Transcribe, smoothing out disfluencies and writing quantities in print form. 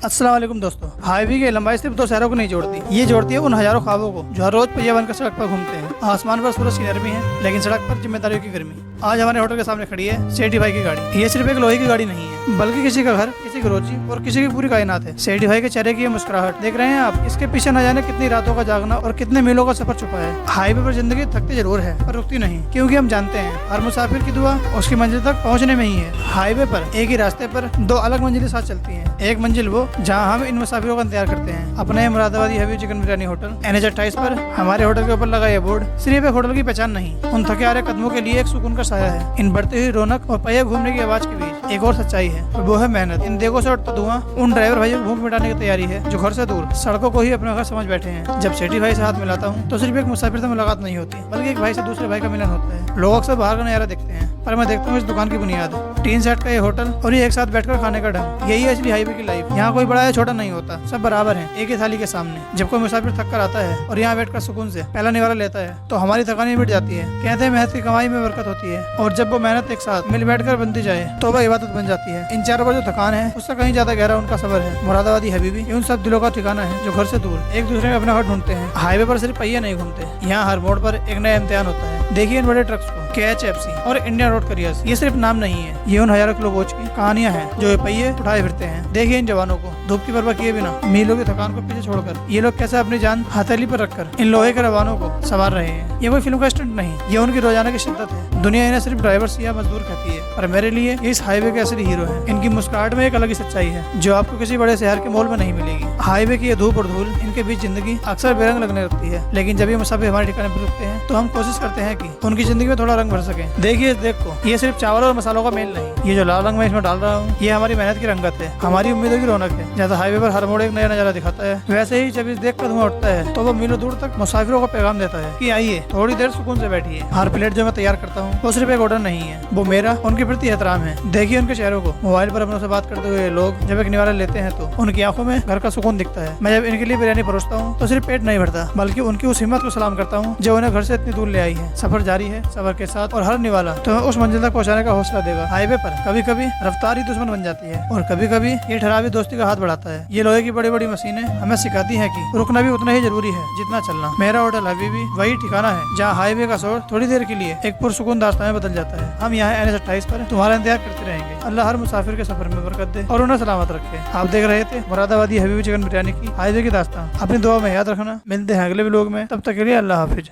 अस्सलाम वालेकुम दोस्तों। हाईवे की लंबाई सिर्फ दो शहरों को नहीं जोड़ती, ये जोड़ती है उन हजारों ख्वाबों को जो हर रोज पहिया बनकर सड़क पर घूमते हैं। आसमान पर सूरज की नरमी है, लेकिन सड़क पर जिम्मेदारियों की गर्मी। आज हमारे होटल के सामने खड़ी है सेठी भाई की गाड़ी। ये सिर्फ एक लोहे की गाड़ी नहीं है, बल्कि किसी का घर, किसी की रोजी और किसी की पूरी कायनात है। सेठी भाई के चेहरे की ये मुस्कुराहट देख रहे हैं आप, इसके पीछे न जाने कितनी रातों का जागना और कितने मीलों का सफर छुपा है। हाईवे पर जिंदगी थकती जरूर है पर रुकती नहीं, क्योंकि हम जानते हैं हर मुसाफिर की दुआ उसकी मंजिल तक पहुंचने में ही है। हाईवे पर एक ही रास्ते पर दो अलग मंजिलें साथ चलती हैं। एक मंजिल वो जहां हम इन मुसाफिरों का इंतजार करते हैं, अपने मुरादाबादी हबीब चिकन बिरयानी होटल। NH 28 पर हमारे होटल के ऊपर लगा ये बोर्ड सिर्फ एक होटल की पहचान नहीं, उन थके आ रहे कदमों के लिए एक सुकून का साया है। इन बढ़ती हुई रौनक और पहिया घूमने की आवाज के बीच एक और सच्चाई है, वो है मेहनत। इन देगों से उठता धुआं उन ड्राइवर भाइयों की भूख मिटाने की तैयारी है जो घर से दूर सड़कों को ही अपना घर समझ बैठे हैं। जब सेठी भाई से हाथ मिलाता हूँ तो सिर्फ एक मुसाफिर से मुलाकात नहीं होती, बल्कि एक भाई से दूसरे भाई का मिलन होता है। लोग अक्सर बाहर का नजारा देखते हैं, पर मैं देखता हूँ इस दुकान की बुनियाद, टीन सेट का ये होटल और ये एक साथ बैठकर खाने का ढंग। यही है असली हाईवे की लाइफ। यहाँ कोई बड़ा या छोटा नहीं होता, सब बराबर हैं एक ही थाली के सामने। जब कोई मुसाफिर थक कर आता है और यहाँ बैठकर सुकून से पहला निवाला लेता है तो हमारी थकानी मिट जाती है। कहते हैं मेहनत की कमाई में बरकत होती है, और जब वो मेहनत एक साथ मिल बैठकर बनती जाए तो वह इबादत बन जाती है। इन चारों पर जो थकान है उससे कहीं ज्यादा गहरा उनका सफर है। मुरादाबादी हबीबी उन सब दिलों का ठिकाना है जो घर से दूर एक दूसरे में अपना घर ढूंढते हैं। हाईवे पर सिर्फ पहिए नहीं घूमते, यहाँ हर मोड़ पर एक नया इम्तिहान होता है। देखिए इन बड़े ट्रक्स को, KHFC और इंडियन रोड करियर्स, ये सिर्फ नाम नहीं है, ये उन हजारों किलो बोझ की कहानियां हैं जो ये पहिए उठाए फिरते हैं। देखिए इन जवानों को धूप की परवाह किए बिना मीलों की थकान को पीछे छोड़कर ये लोग कैसे अपनी जान हथेली पर रखकर इन लोहे के रवानों को संवार रहे हैं। ये कोई फिल्म का स्टंट नहीं, ये उनकी रोजाना की शिद्दत है। दुनिया इन्हें सिर्फ ड्राइवर्स या मजदूर कहती है, पर मेरे लिए ये इस हाईवे के असली हीरो हैं। इनकी मुस्कुराहट में एक अलग ही सच्चाई है जो आपको किसी बड़े शहर के मॉल में नहीं मिलेगी। हाईवे की ये धूप और धूल, इनके बीच जिंदगी अक्सर बेरंग लगने लगती है, लेकिन जब ये मुसाफिर हमारे ठिकाने पर रुकते हैं तो हम कोशिश करते हैं कि उनकी जिंदगी में थोड़ा रंग भर सके। देखिए इस देख को, ये सिर्फ चावल और मसालों का मेल नहीं, ये जो लाल रंग मैं इसमें डाल रहा हूँ ये हमारी मेहनत की रंगत है, हमारी उम्मीदों की रौनक है। जैसा हाईवे पर हर मोड़ एक नया नजारा दिखाता है, वैसे ही जब इस देख कर धुआं उठता है तो वो मीलों दूर तक मुसाफिरों को पैगाम देता है कि आइए थोड़ी देर सुकून से बैठिए। हर प्लेट जो मैं तैयार करता हूँ वो सिर्फ एक ऑर्डर नहीं है, वो मेरा उनके प्रति एहतराम है। देखिए उनके चेहरों को, मोबाइल पर अपनों से बात करते हुए लोग जब एक निवाला लेते हैं तो उनकी आंखों में घर का सुकून दिखता है। मैं जब इनके लिए बिरयानी परोसता हूँ तो सिर्फ पेट नहीं भरता, बल्कि उनकी उस हिम्मत को सलाम करता हूँ जो उन्हें घर से इतनी दूर ले आई है। सफर जारी है सबर के साथ, और हर निवाला तो उस मंजिल तक पहुँचाने का हौसला देगा। हाईवे पर कभी कभी रफ्तार ही दुश्मन बन जाती है, और कभी कभी ये ठहरावी दोस्ती का हाथ बढ़ाता है। ये लोहे की बड़ी बड़ी मशीनें हमें सिखाती हैं कि रुकना भी उतना ही जरूरी है जितना चलना। मेरा होटल हबीबी वही ठिकाना है जहाँ हाईवे का शोर थोड़ी देर के लिए एक पुरसुकून दास्तान में बदल जाता है। हम यहाँ NH 28 पर तुम्हारा इंतजार करते रहेंगे। अल्लाह हर मुसाफिर के सफर में बरकत दे और उन्हें सलामत रखे। आप देख रहे थे मुरादाबादी हबीबी चिकन बिरयानी की हाईवे की दास्तान। अपनी दुआ में याद रखना। मिलते हैं अगले व्लॉग में, तब तक के लिए अल्लाह हाफिज।